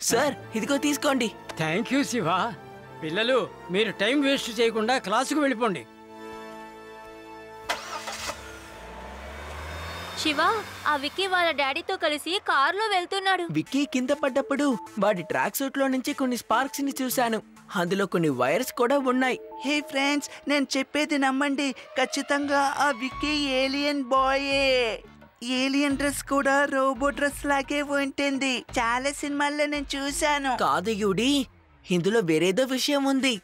Sir ఇదిగో తీసుకోండి. Thank you Shiva. పిల్లలు మీరు టైం వేస్ట్ చేయకుండా క్లాసుకు వెళ్ళిపోండి. శివ, ఆ విక్కీ వాళ్ళ డాడీతో కలిసి కారులో వెళ్తున్నాడు. విక్కీ కింద పడ్డప్పుడు వాడి ట్రాక్ సూట్ లో నుంచి కొన్ని స్పార్క్స్ ని చూశాను. అందులో కొన్ని వైర్స్ కూడా ఉన్నాయి. హే ఫ్రెండ్స్, నేను చెప్పేది నమ్మండి. ఖచ్చితంగా ఆ విక్కీ ఏలియన్ బాయే. ఏలియన్ డ్రెస్ కూడా రోబో డ్రెస్ లాగే ఉంటుంది. చాలా సినిమాల్లో నేను చూశాను. కాదు యూడి, ఇందులో వేరేదో విషయం ఉంది.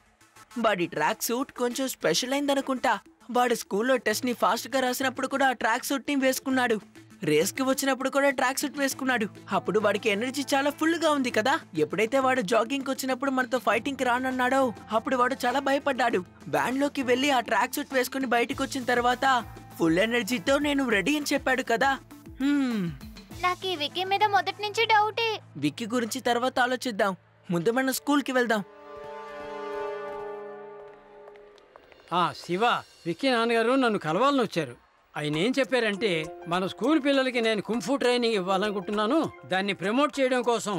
వాడి ట్రాక్ సూట్ కొంచెం స్పెషల్ అయిందనుకుంటా. వాడు స్కూల్లో టెస్ట్ ని ఫాస్ట్ గా రాసినప్పుడు కూడా ఆ ట్రాక్ సూట్ ని వేసుకున్నాడు. రేస్ కి వచ్చినప్పుడు కూడా ట్రాక్ సూట్ వేసుకున్నాడు. అప్పుడు వాడికి ఎనర్జీ చాలా ఫుల్ గా ఉంది కదా. ఎప్పుడైతే వాడు జాగింగ్ కి వచ్చినప్పుడు మనతో ఫైటింగ్ కి రానన్నాడో అప్పుడు వాడు చాలా భయపడ్డాడు. వ్యాన్ లోకి వెళ్లి ఆ ట్రాక్ సూట్ వేసుకుని బయటకు వచ్చిన తర్వాత ఫుల్ ఎనర్జీతో నేను రెడీ అని చెప్పాడు కదా. నాకు ఈ విక్కీ మీద మొదటి నుంచి డౌటే. విక్కీ గురించి తర్వాత ఆలోచిద్దాం. ముందు మనం స్కూల్ కి వెళ్దాం. శివ, విక్కీ నాన్నగారు నన్ను కలవాలని వచ్చారు. ఆయన ఏం చెప్పారంటే మన స్కూల్ పిల్లలకి నేను కుంఫు ట్రైనింగ్ ఇవ్వాలనుకుంటున్నాను. దాన్ని ప్రమోట్ చేయడం కోసం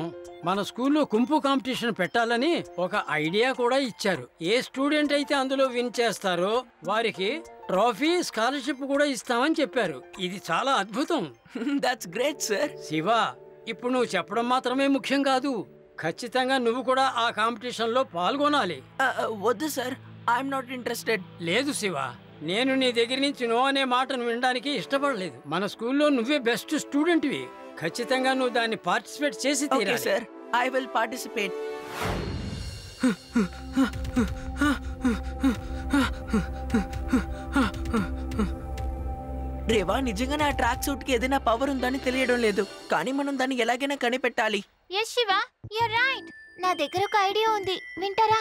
మన స్కూల్లో కుంఫు కాంపిటీషన్ పెట్టాలని ఒక ఐడియా కూడా ఇచ్చారు. ఏ స్టూడెంట్ అయితే అందులో విన్ చేస్తారో వారికి ట్రోఫీ, స్కాలర్షిప్ కూడా ఇస్తామని చెప్పారు. ఇది చాలా అద్భుతం. That's great sir. శివ, ఇప్పుడు నువ్వు చెప్పడం మాత్రమే ముఖ్యం కాదు, ఖచ్చితంగా నువ్వు కూడా ఆ కాంపిటీషన్ లో పాల్గొనాలి. వద్దు సార్, ఐఎమ్ నాట్ ఇంట్రెస్టెడ్. లేదు శివ, నేను నీ దగ్గర నుంచి నో అనే మాటను వినడానికి ఇష్టపడలేదు. మన స్కూల్లో నువ్వే బెస్ట్ స్టూడెంట్వి. ఖచ్చితంగా నువ్వు దాన్ని పార్టిసిపేట్ చేసి తీరాలి. Sir, I will participate. Reva, నిజంగానే ఆ ట్రాక్ సూట్ కి ఏదైనా పవర్ ఉందని తెలియడం లేదు. కానీ మనం దాన్ని ఎలాగైనా కనిపెట్టాలి. yes Shiva, you're right. నా దగ్గర ఒక ఐడియా ఉంది, వింటారా?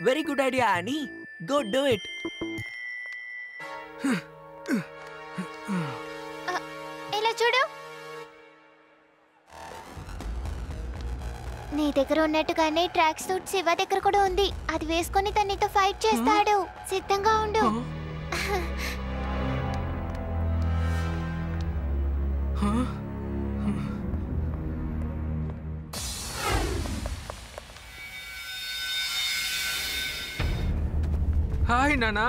వెరీ గుడ్ ఐడియా అని. Go do it. ఇలా చూడు. నీ దగ్గర ఉన్నట్టుగానే ట్రాక్ సూట్ శివ దగ్గర కూడా ఉంది. అది వేసుకొని తనతో ఫైట్ చేస్తాడు. సిద్ధంగా ఉండు. హాయ్ నానా.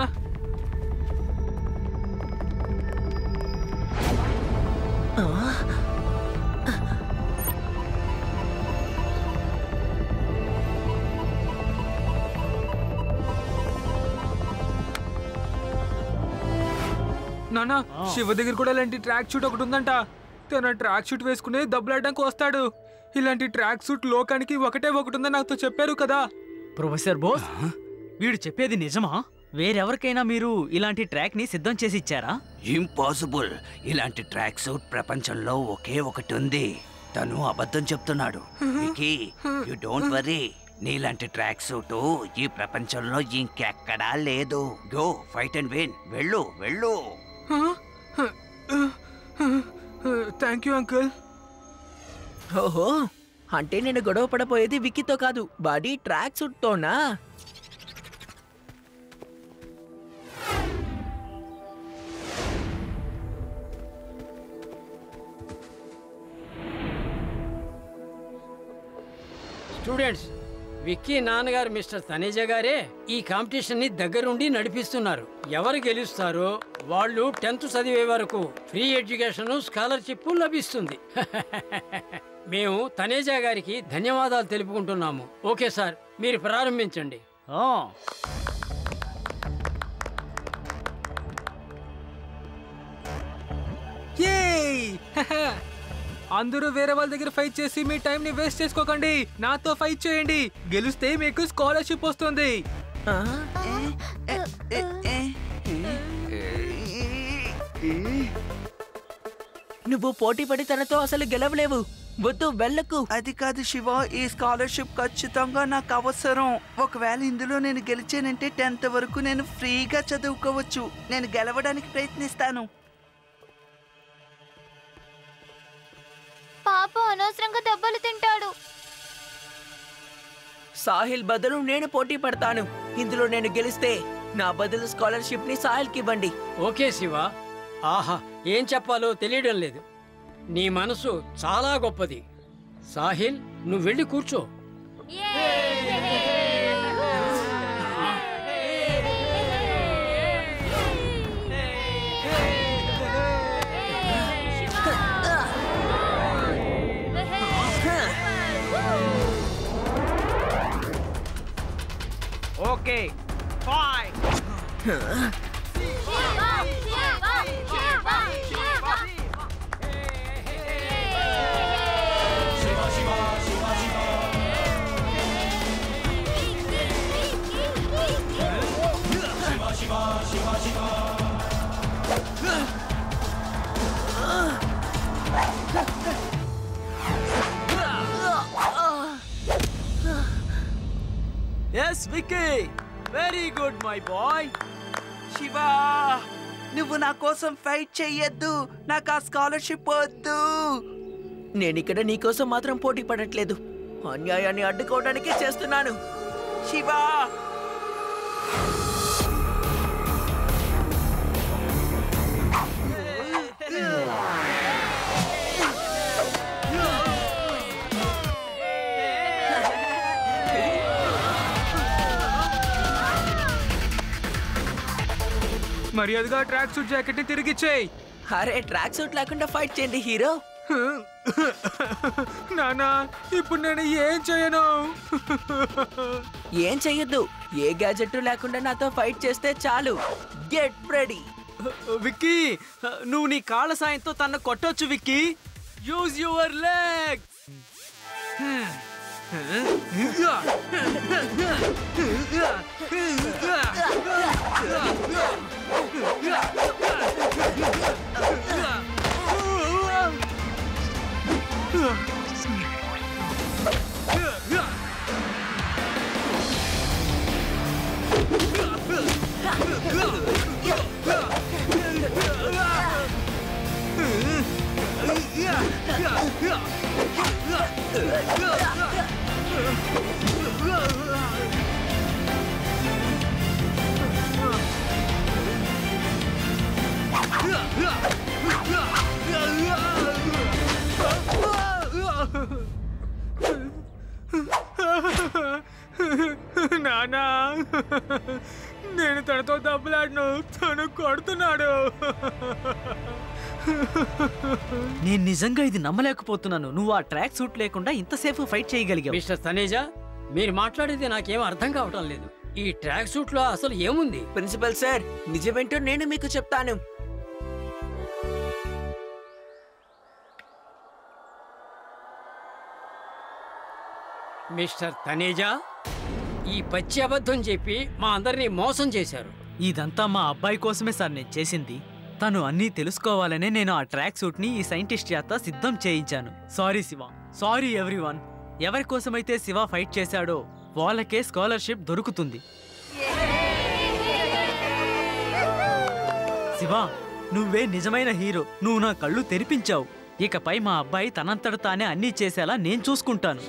నానా, శివ దగ్గర కూడా ఇలాంటి ట్రాక్ షూట్ ఒకటి ఉందంట. తన ట్రాక్ షూట్ వేసుకుని దెబ్బలాడడానికి వస్తాడు. ఇలాంటి ట్రాక్ షూట్ లోకానికి ఒకటే ఒకటి ఉందని నాతో చెప్పారు కదా. ప్రొఫెసర్ బోస్, వీడు చెప్పేది నిజమా? వేరెవరికైనా మీరు ఇలాంటి ట్రాక్ ని సిద్ధం చేసి ఇచ్చారా? ఇంపాసిబుల్. ఇలాంటి ట్రాక్ సూట్ ప్రపంచంలో ఒకే ఒకటి ఉంది. తను అబద్ధం చెప్తున్నాడు. Vicky, you don't worry. నీలాంటి ట్రాక్ సూట్ ఈ ప్రపంచంలో ఇంకెక్కడా లేదు. Go fight and win. వెళ్ళు వెళ్ళు. Thank you uncle. ఓహో, అంటే నేను గొడవ పడపోయేది విక్కీతో కాదు, బాడీ ట్రాక్ సూట్ తోనా? స్టూడెంట్స్, విక్కీ నాన్నగారు మిస్టర్ తనేజా గారే ఈ కాంపిటీషన్ ని దగ్గరుండి నడిపిస్తున్నారు. ఎవరు గెలుస్తారో వాళ్ళు 10th చదివే వరకు ఫ్రీ ఎడ్యుకేషన్, స్కాలర్షిప్ లభిస్తుంది. మేము తనేజా గారికి ధన్యవాదాలు తెలుపుకుంటున్నాము. ఓకే సార్, మీరు ప్రారంభించండి. అందరూ వేరే వాళ్ళ దగ్గర ఫైట్ చేసి మీ టైం ని వేస్ట్ చేసుకోకండి. నాతో ఫైట్ చేయండి. గెలిస్తే మీకు స్కాలర్షిప్ వస్తుంది. నువ్వు పోటీ పడి తనతో అసలు గెలవలేవు. వద్దు, వెళ్ళకు. అది కాదు శివ, ఈ స్కాలర్షిప్ ఖచ్చితంగా నాకు అవసరం. ఒకవేళ ఇందులో నేను గెలిచానంటే 10th వరకు నేను ఫ్రీగా చదువుకోవచ్చు. నేను గెలవడానికి ప్రయత్నిస్తాను. పాప అనవసరంగా దెబ్బలు తింటాడు. సాహిల్ బదులు నేను పోటీ పడతాను. ఇందులో నేను గెలిస్తే నా బదులు స్కాలర్షిప్ ని సాహిల్కి ఇవ్వండి. ఓకే శివ. ఆహా, ఏం చెప్పాలో తెలియడం లేదు. నీ మనసు చాలా గొప్పది. సాహిల్, నువ్వు వెళ్ళి కూర్చో. Okay, fight. Yes Vicky, very good my boy. Shiva, నువ్వు నా కోసం ఫైట్ చెయ్యొద్దు. నాకు ఆ స్కాలర్షిప్ వద్దు. నేనిక్కడ నీకోసం మాత్రం పోటీ పడట్లేదు, అన్యాయాన్ని అడ్డుకోవడానికే చేస్తున్నాను. శివ, మర్యాదగా ట్రాక్ సూట్ జాకెట్ ని తిరిగిచ్చేయి. అరే, ట్రాక్ సూట్ లేకుండా ఫైట్ చేయండి హీరో. నానా, ఇప్పుడు నేను ఏం చేయను? ఏం చెయ్యొద్దు. ఏ గ్యాజెట్ లేకుండా నాతో ఫైట్ చేస్తే చాలు. Get ready. విక్కీ, నువ్వు నీ కాళ్ళ సాయంతో తన కొట్టొచ్చు. Vicky, use your leg. నానా, నేను తనతో దెబ్బలాడను. తను కొడుతున్నాడు. నేను నిజంగా ఇది నమ్మలేకపోతున్నాను. నువ్వు ఆ ట్రాక్ సూట్ లేకుండా ఇంతసేపు ఫైట్ చేయగలిగావు. మిస్టర్ తనేజా, మీరు మాట్లాడేది నాకేం అర్థం కావటం లేదు. ఈ ట్రాక్ సూట్ లో అసలు ఏముంది? ప్రిన్సిపల్ సార్, నిజమేంటో నేను మీకు చెప్తాను. మిస్టర్ తనేజా, ఈ పచ్చి అబద్ధం చెప్పి మా అందరినీ మోసం చేశారు. ఇదంతా మా అబ్బాయి కోసమే సార్ నేను చేసింది. తను అన్నీ తెలుసుకోవాలనే నేను ఆ ట్రాక్ సూట్ ని ఈ సైంటిస్ట్ చేత సిద్ధం చేయించాను. Sorry Shiva, sorry everyone. ఎవరి కోసమైతే శివ ఫైట్ చేశాడో వాళ్ళకే స్కాలర్షిప్ దొరుకుతుంది. శివ, నువ్వే నిజమైన హీరో. నువ్వు నా కళ్ళు తెరిపించావు. ఇకపై మా అబ్బాయి తనంతట తానే అన్నీ చేసేలా నేను చూసుకుంటాను.